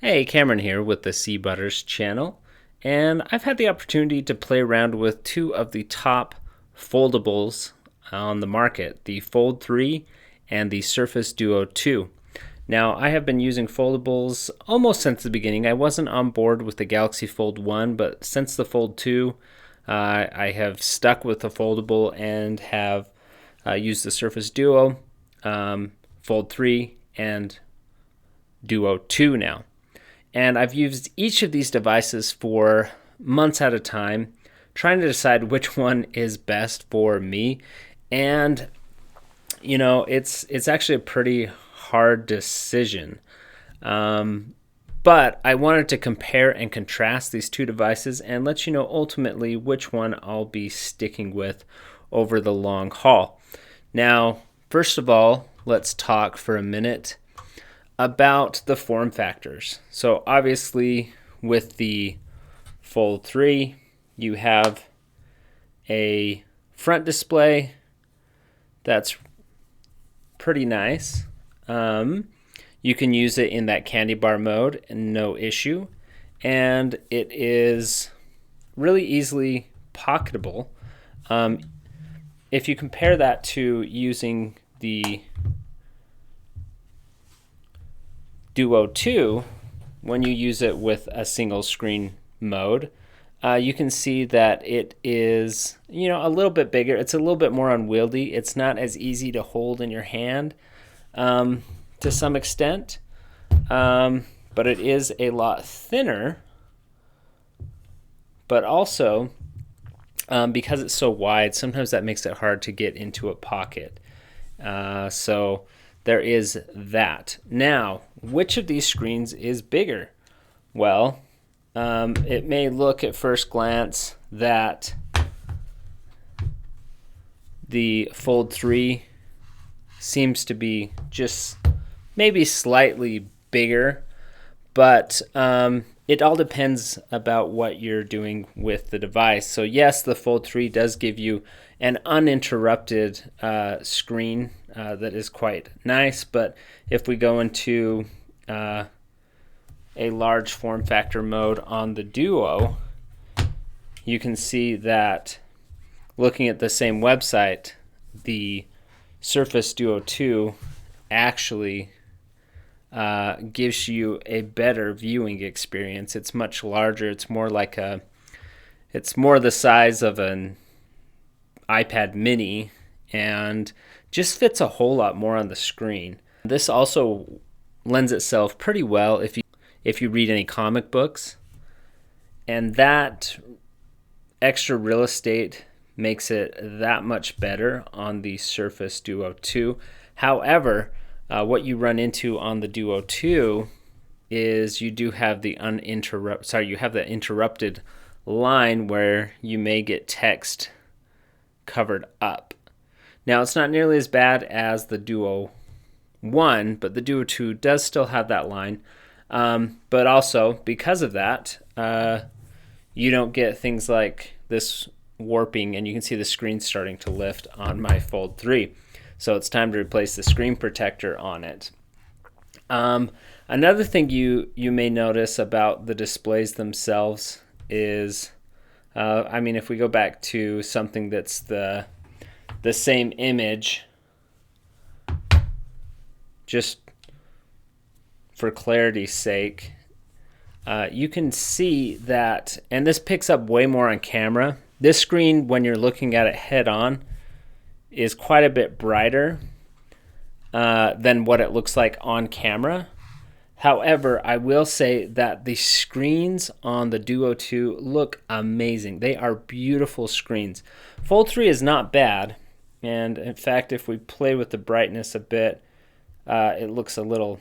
Hey, Cameron here with the Sea Butters channel, and I've had the opportunity to play around with two of the top foldables on the market, the Fold 3 and the Surface Duo 2. Now, I have been using foldables almost since the beginning. I wasn't on board with the Galaxy Fold 1, but since the Fold 2, I have stuck with the foldable and have used the Surface Duo, Fold 3, and Duo 2 now. And I've used each of these devices for months at a time, trying to decide which one is best for me. And it's actually a pretty hard decision. But I wanted to compare and contrast these two devices and let you know ultimately which one I'll be sticking with over the long haul. Now, first of all, let's talk for a minute about the form factors. So obviously with the Fold 3, you have a front display that's pretty nice. You can use it in that candy bar mode and no issue. And it is really easily pocketable. If you compare that to using the Duo 2, when you use it with a single screen mode, you can see that it is, a little bit bigger. It's a little bit more unwieldy. It's not as easy to hold in your hand to some extent, but it is a lot thinner. But also, because it's so wide, sometimes that makes it hard to get into a pocket. So there is that. Now, which of these screens is bigger? Well, it may look at first glance that the Fold 3 seems to be just maybe slightly bigger, but it all depends about what you're doing with the device. So yes, the Fold 3 does give you an uninterrupted screen that is quite nice, but if we go into a large form factor mode on the Duo, you can see that looking at the same website, the Surface Duo 2 actually gives you a better viewing experience. It's much larger. It's more the size of an iPad mini and just fits a whole lot more on the screen. This also lends itself pretty well if you read any comic books, and that extra real estate makes it that much better on the Surface Duo 2. However, what you run into on the Duo 2 is you do have the interrupted line where you may get text covered up. Now, it's not nearly as bad as the Duo 1, but the Duo 2 does still have that line. But also, because of that, you don't get things like this warping, and you can see the screen starting to lift on my Fold 3. So it's time to replace the screen protector on it. Another thing you may notice about the displays themselves is, if we go back to something that's the same image, just for clarity's sake, you can see that, and this picks up way more on camera. This screen, when you're looking at it head on, is quite a bit brighter than what it looks like on camera. However, I will say that the screens on the Duo 2 look amazing. They are beautiful screens. Fold 3 is not bad, and in fact, if we play with the brightness a bit, it looks a little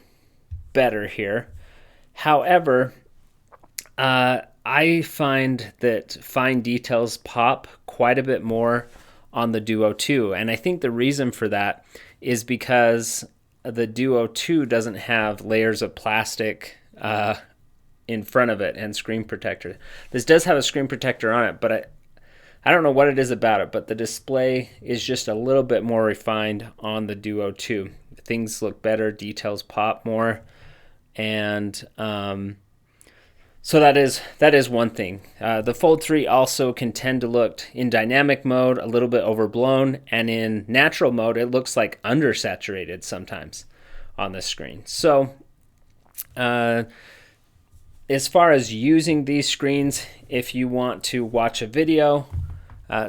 better here. However, I find that fine details pop quite a bit more on the Duo 2, and I think the reason for that is because the Duo 2 doesn't have layers of plastic in front of it and screen protector. This does have a screen protector on it, but I don't know what it is about it, but the display is just a little bit more refined on the Duo 2. Things look better, details pop more. And so that is one thing. The Fold 3 also can tend to look in dynamic mode a little bit overblown, and in natural mode it looks like undersaturated sometimes on the screen. So as far as using these screens, if you want to watch a video,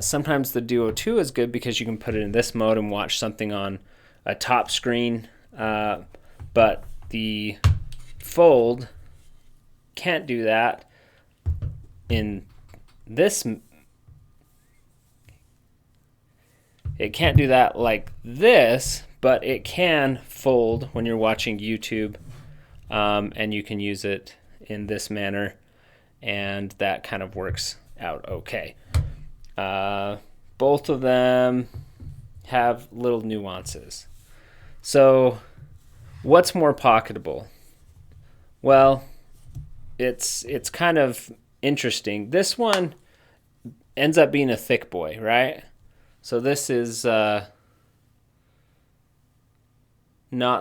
sometimes the Duo 2 is good because you can put it in this mode and watch something on a top screen, but the Fold can't do that in this. It can't do that like this, but it can fold when you're watching YouTube, and you can use it in this manner, and that kind of works out okay. Both of them have little nuances. So what's more pocketable? Well, it's kind of interesting. This one ends up being a thick boy, right? So this is not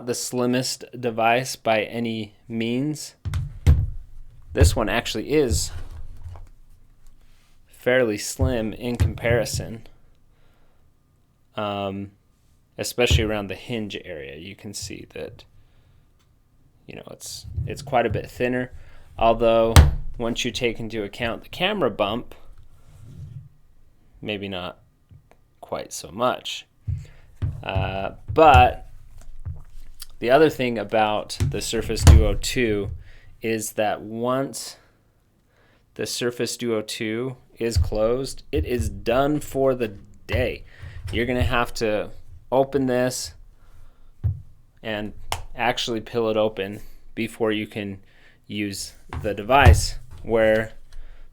the slimmest device by any means. This one actually is fairly slim in comparison, especially around the hinge area. You can see that, you know, it's quite a bit thinner, although once you take into account the camera bump, maybe not quite so much. But the other thing about the Surface Duo 2 is that once the Surface Duo 2 is closed, it is done for the day. You're going to have to open this and actually peel it open before you can use the device, where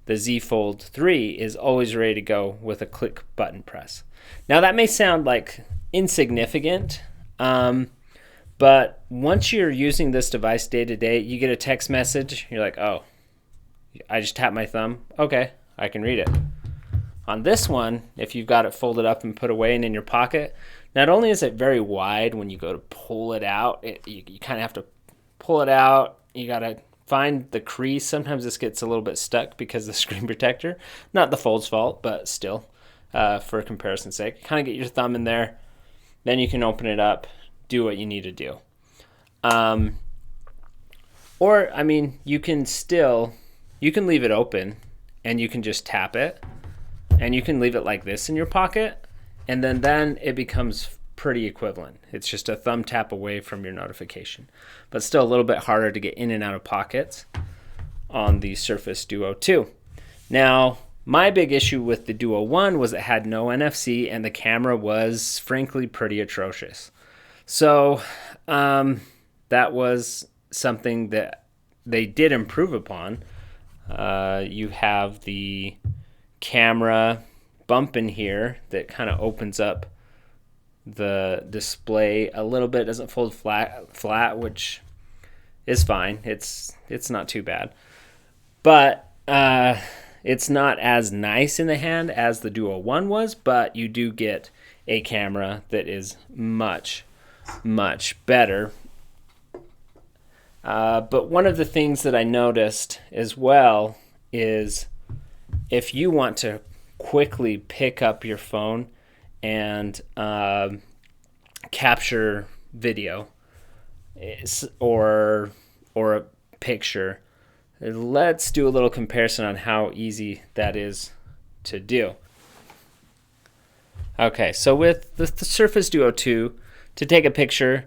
the Z Fold 3 is always ready to go with a click button press. Now that may sound like insignificant, but once you're using this device day to day, you get a text message, you're like, oh, I just tap my thumb, okay, I can read it. On this one, if you've got it folded up and put away and in your pocket, not only is it very wide when you go to pull it out, you kind of have to pull it out, you got to find the crease. Sometimes this gets a little bit stuck because of the screen protector. Not the Fold's fault, but still, for comparison's sake. Kind of get your thumb in there, then you can open it up, do what you need to do. Or, I mean, you can leave it open and you can just tap it, and you can leave it like this in your pocket, and then it becomes pretty equivalent. It's just a thumb tap away from your notification, but still a little bit harder to get in and out of pockets on the Surface Duo 2. Now, my big issue with the Duo 1 was it had no NFC, and the camera was frankly pretty atrocious. So that was something that they did improve upon. You have the camera bump in here that kind of opens up the display a little bit. It doesn't fold flat, which is fine. It's not too bad, but it's not as nice in the hand as the Duo 1 was, but you do get a camera that is much better. But one of the things that I noticed as well is if you want to quickly pick up your phone and capture video or a picture, let's do a little comparison on how easy that is to do. Okay, so with the Surface Duo 2, to take a picture,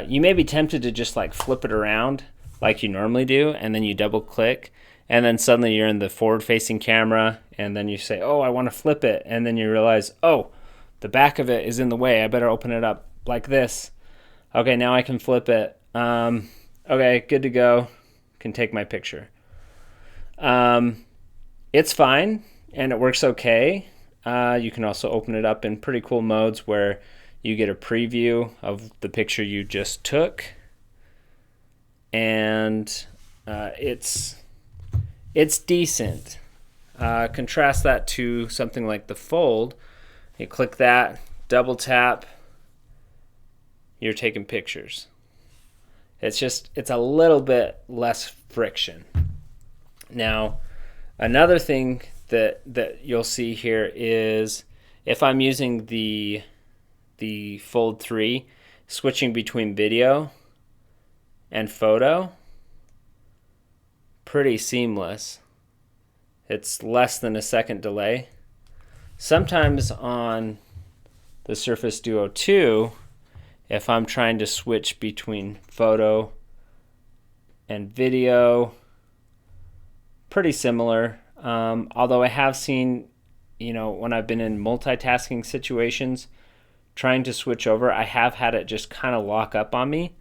you may be tempted to just like flip it around like you normally do, and then you double click, and then suddenly you're in the forward-facing camera, and then you say, oh, I want to flip it, and then you realize, oh, the back of it is in the way. I better open it up like this. Okay, now I can flip it. Okay, good to go. Can take my picture. It's fine, and it works okay. You can also open it up in pretty cool modes where you get a preview of the picture you just took, and it's decent. Contrast that to something like the Fold. You click that, double tap, you're taking pictures. It's a little bit less friction. Now, another thing that you'll see here is if I'm using the Fold 3, switching between video and photo, pretty seamless. It's less than a second delay. Sometimes on the Surface Duo 2, if I'm trying to switch between photo and video, pretty similar. Although I have seen, when I've been in multitasking situations, trying to switch over, I have had it just kind of lock up on me.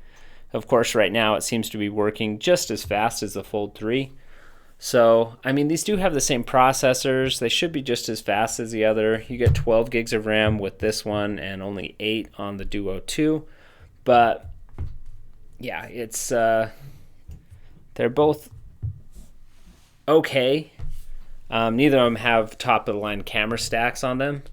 Of course, right now it seems to be working just as fast as the Fold 3. So, these do have the same processors. They should be just as fast as the other. You get 12 gigs of RAM with this one and only 8 on the Duo 2. But, yeah, it's they're both okay. Neither of them have top-of-the-line camera stacks on them.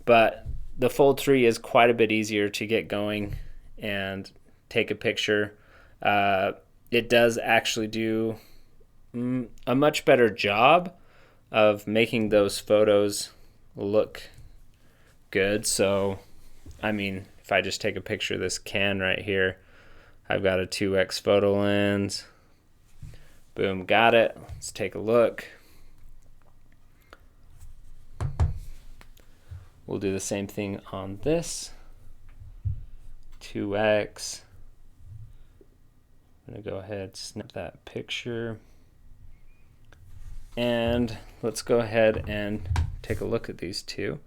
But the Fold 3 is quite a bit easier to get going and take a picture. It does actually do a much better job of making those photos look good. So, if I just take a picture of this can right here, I've got a 2x photo lens. Boom, got it. Let's take a look. We'll do the same thing on this. 2x. I'm going to go ahead, snap that picture. And let's go ahead and take a look at these two.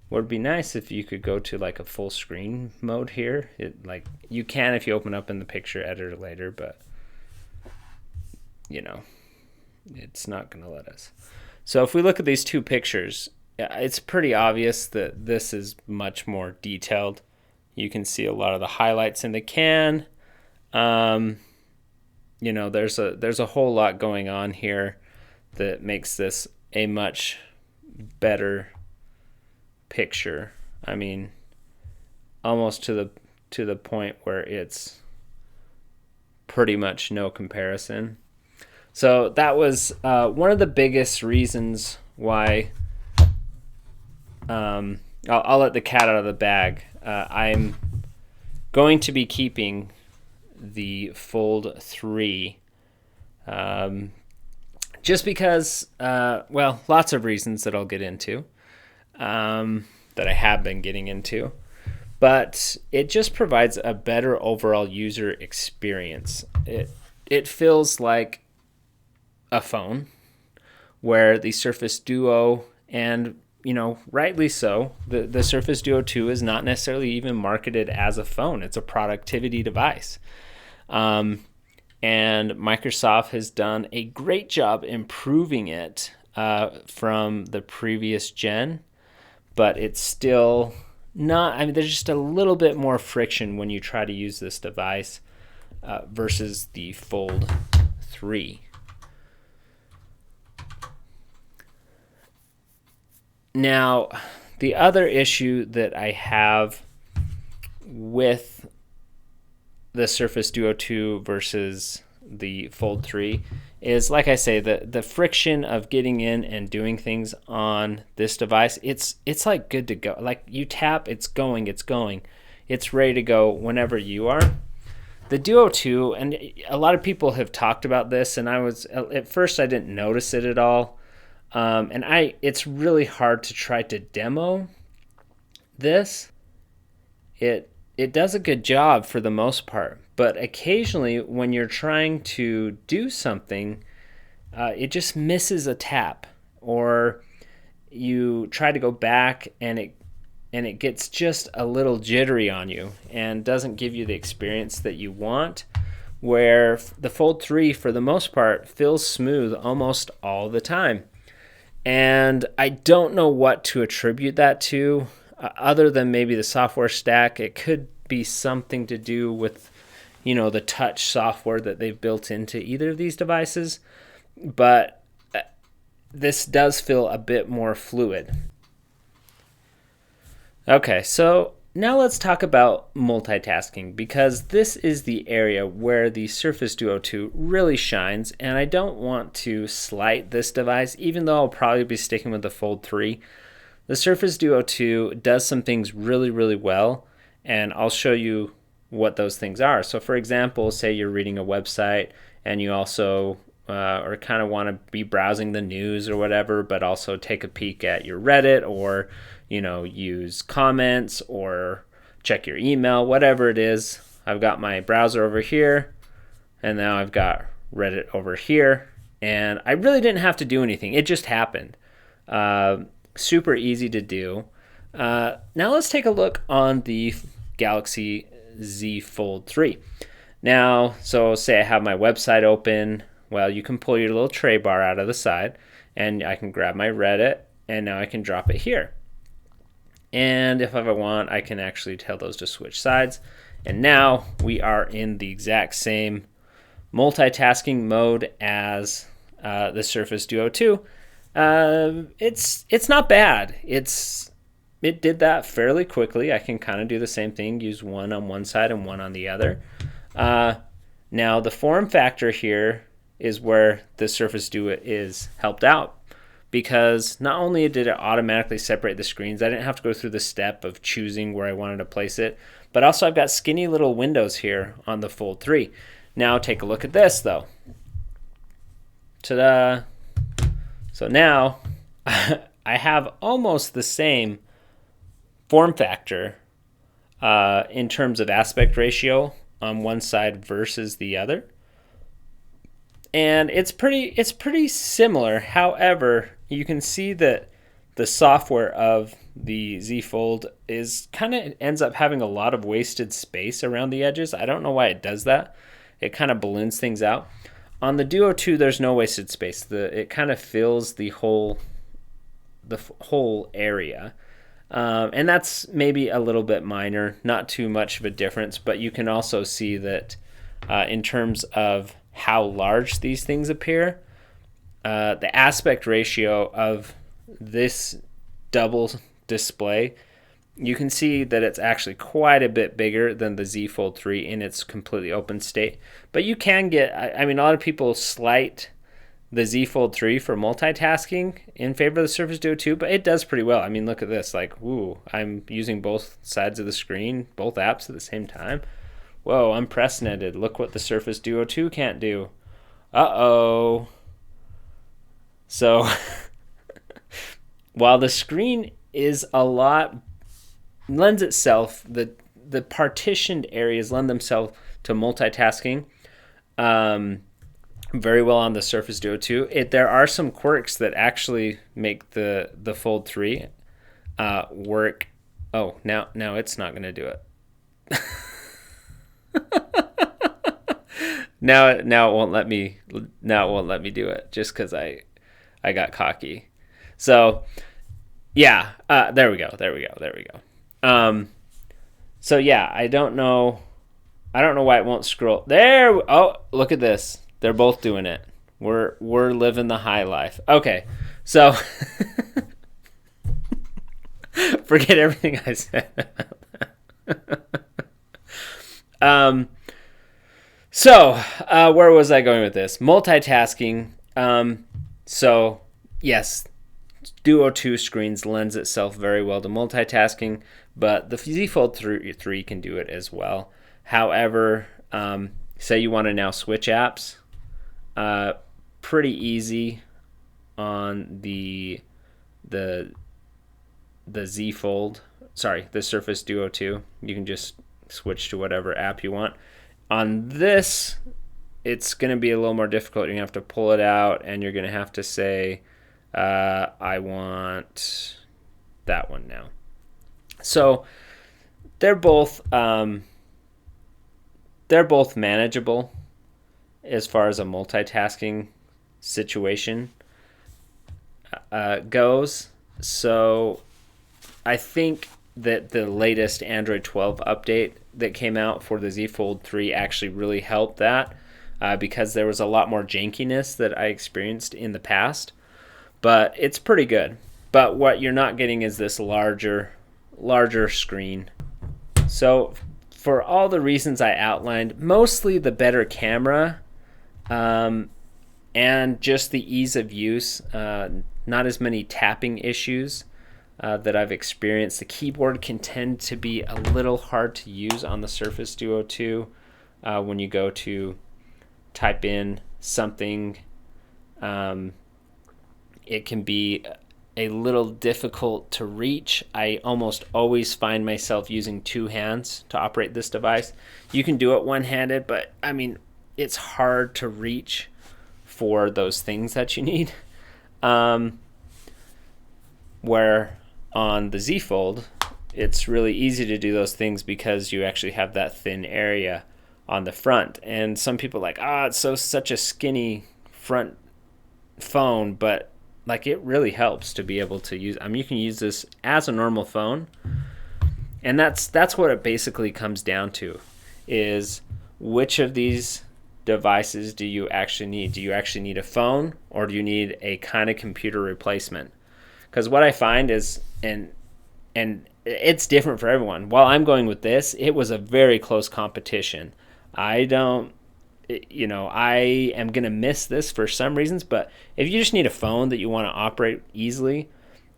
Would be nice if you could go to like a full screen mode here. You can if you open up in the picture editor later, but it's not going to let us. So if we look at these two pictures, it's pretty obvious that this is much more detailed. You can see a lot of the highlights in the can. There's a whole lot going on here that makes this a much better picture. Almost to the point where it's pretty much no comparison. So that was one of the biggest reasons why I'll let the cat out of the bag. I'm going to be keeping the Fold 3 just because, lots of reasons that I'll get into, that I have been getting into, but it just provides a better overall user experience. It feels like a phone, where the Surface Duo, and rightly so, the Surface Duo 2 is not necessarily even marketed as a phone. It's a productivity device. And Microsoft has done a great job improving it from the previous gen, but it's still not, there's just a little bit more friction when you try to use this device versus the Fold 3. Now, the other issue that I have with the Surface Duo 2 versus the Fold 3 is, like I say, the friction of getting in and doing things on this device. It's like good to go. Like you tap, it's going. It's ready to go whenever you are. The Duo 2, and a lot of people have talked about this, and at first I didn't notice it at all. It's really hard to try to demo this. It does a good job for the most part, but occasionally when you're trying to do something, it just misses a tap, or you try to go back and it gets just a little jittery on you and doesn't give you the experience that you want, where the Fold 3 for the most part feels smooth almost all the time. And I don't know what to attribute that to, other than maybe the software stack. It could be something to do with, the touch software that they've built into either of these devices. But this does feel a bit more fluid. Okay, so now let's talk about multitasking, because this is the area where the Surface Duo 2 really shines, and I don't want to slight this device, even though I'll probably be sticking with the Fold 3. The Surface Duo 2 does some things really, really well, and I'll show you what those things are. So for example, say you're reading a website and you also or kind of want to be browsing the news or whatever, but also take a peek at your Reddit, or use comments or check your email, whatever it is. I've got my browser over here, and now I've got Reddit over here, and I really didn't have to do anything. It just happened. Super easy to do. Now let's take a look on the Galaxy Z Fold 3. Now, so say I have my website open. Well, you can pull your little tray bar out of the side, and I can grab my Reddit, and now I can drop it here. And if I want, I can actually tell those to switch sides. And now we are in the exact same multitasking mode as the Surface Duo 2. It's not bad. It did that fairly quickly. I can kind of do the same thing, use one on one side and one on the other. Now the form factor here is where the Surface Duo is helped out, because not only did it automatically separate the screens, I didn't have to go through the step of choosing where I wanted to place it, but also I've got skinny little windows here on the Fold 3. Now take a look at this though. Ta-da! So now I have almost the same form factor in terms of aspect ratio on one side versus the other. And it's pretty similar. However, you can see that the software of the Z Fold is kind of ends up having a lot of wasted space around the edges. I don't know why it does that. It kind of balloons things out. On the Duo 2, there's no wasted space. It kind of fills the whole area. And that's maybe a little bit minor, not too much of a difference, but you can also see that in terms of how large these things appear, the aspect ratio of this double display, you can see that it's actually quite a bit bigger than the Z Fold 3 in its completely open state. But you can get, I mean, a lot of people slight the Z Fold 3 for multitasking in favor of the Surface Duo 2, but it does pretty well. I mean, look at this. Like, ooh, I'm using both sides of the screen, both apps at the same time. Whoa, unprecedented. Look what the Surface Duo 2 can't do. Uh-oh. So, while the screen is lends itself, the partitioned areas lend themselves to multitasking very well on the Surface Duo 2. There are some quirks that actually make the Fold 3 work. Oh, now it's not going to do it. Now it won't let me do it just because I got cocky. So yeah, there we go. So yeah, I don't know why it won't scroll. There. Oh, look at this. They're both doing it. We're living the high life. Okay, so forget everything I said. So where was I going with this? Multitasking. So yes, Duo 2 screens lends itself very well to multitasking, but the Z Fold 3 can do it as well. However, say you want to now switch apps, pretty easy on the Z Fold. Sorry, the Surface Duo 2. You can just switch to whatever app you want. On this, it's going to be a little more difficult. You're going to have to pull it out, and you're going to have to say, I want that one now. So they're both manageable as far as a multitasking situation goes. So I think that the latest Android 12 update that came out for the Z Fold 3 actually really helped that because there was a lot more jankiness that I experienced in the past. But it's pretty good. But what you're not getting is this larger screen So for all the reasons I outlined, mostly the better camera, and just the ease of use, not as many tapping issues that I've experienced. The keyboard can tend to be a little hard to use on the Surface Duo 2 when you go to type in something. It can be a little difficult to reach. I almost always find myself using two hands to operate this device. You can do it one-handed, but I mean, it's hard to reach for those things that you need. Where on the Z Fold, it's really easy to do those things because you actually have that thin area on the front. And some people are like, it's such a skinny front phone, but like it really helps to be able to use. I mean, you can use this as a normal phone, and that's what it basically comes down to, is which of these devices do you actually need? Do you actually need a phone, or do you need a kind of computer replacement? Because what I find is, and it's different for everyone. While I'm going with this, it was a very close competition. I am going to miss this for some reasons, but if you just need a phone that you want to operate easily,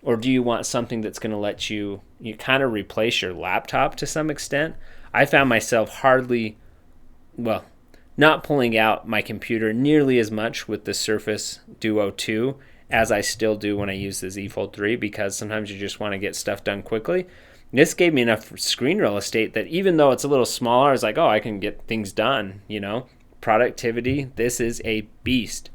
or do you want something that's going to let you kind of replace your laptop to some extent, I found myself not pulling out my computer nearly as much with the Surface Duo 2 as I still do when I use the Z Fold 3, because sometimes you just want to get stuff done quickly. This gave me enough screen real estate that even though it's a little smaller, I was like, I can get things done, Productivity, this is a beast.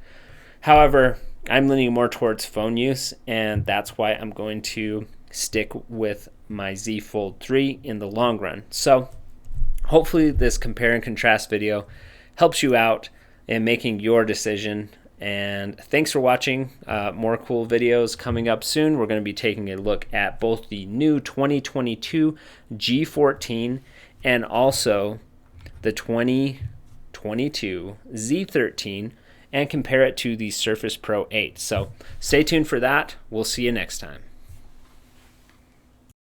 However, I'm leaning more towards phone use, and that's why I'm going to stick with my Z Fold 3 in the long run. So hopefully this compare and contrast video helps you out in making your decision. And thanks for watching. More cool videos coming up soon. We're going to be taking a look at both the new 2022 G14 and also the 2022 Z13 and compare it to the Surface Pro 8. So stay tuned for that. We'll see you next time.